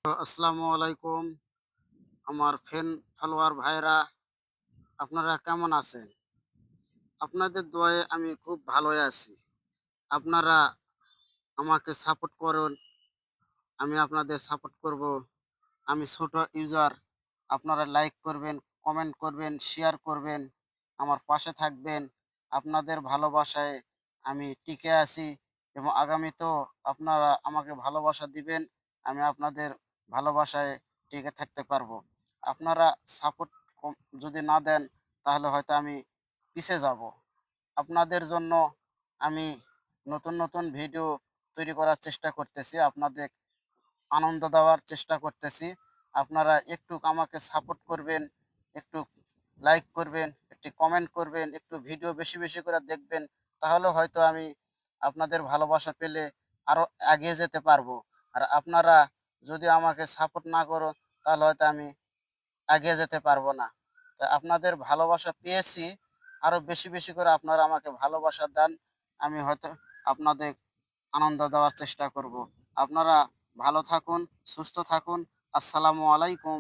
আসসালামু আলাইকুম। আমার ফলোয়ার ভাইরা, আপনারা কেমন আছেন? আপনাদের দোয়ায় আমি খুব ভালোই আছি। আপনারা আমাকে সাপোর্ট করুন, আমি আপনাদের সাপোর্ট করব। আমি ছোট ইউজার, আপনারা লাইক করবেন, কমেন্ট করবেন, শেয়ার করবেন, আমার পাশে থাকবেন। আপনাদের ভালোবাসায় আমি টিকে আছি এবং আগামীতেও আপনারা আমাকে ভালোবাসা দিবেন। আমি আপনাদের ভালোবাসায় টিকে থাকতে পারবো। আপনারা সাপোর্ট যদি না দেন তাহলে হয়তো আমি পিছে যাব। আপনাদের জন্য আমি নতুন ভিডিও তৈরি করার চেষ্টা করতেছি। আপনাদের আনন্দ দেওয়ার চেষ্টা করতেছি। আপনারা একটু আমাকে সাপোর্ট করবেন, একটু লাইক করবেন, একটি কমেন্ট করবেন, একটু ভিডিও বেশি করে দেখবেন। তাহলে হয়তো আমি আপনাদের ভালোবাসা পেলে আরো এগিয়ে যেতে পারবো। আর আপনারা যদি আমাকে সাপোর্ট না করো তাহলে হয়তো আমি এগিয়ে যেতে পারবো না। তো আপনাদের ভালোবাসা পেয়েছি, আরো বেশি করে আপনারা আমাকে ভালোবাসা দেন। আমি হয়তো আপনাদের আনন্দ দেওয়ার চেষ্টা করব। আপনারা ভালো থাকুন, সুস্থ থাকুন। আসসালামু আলাইকুম।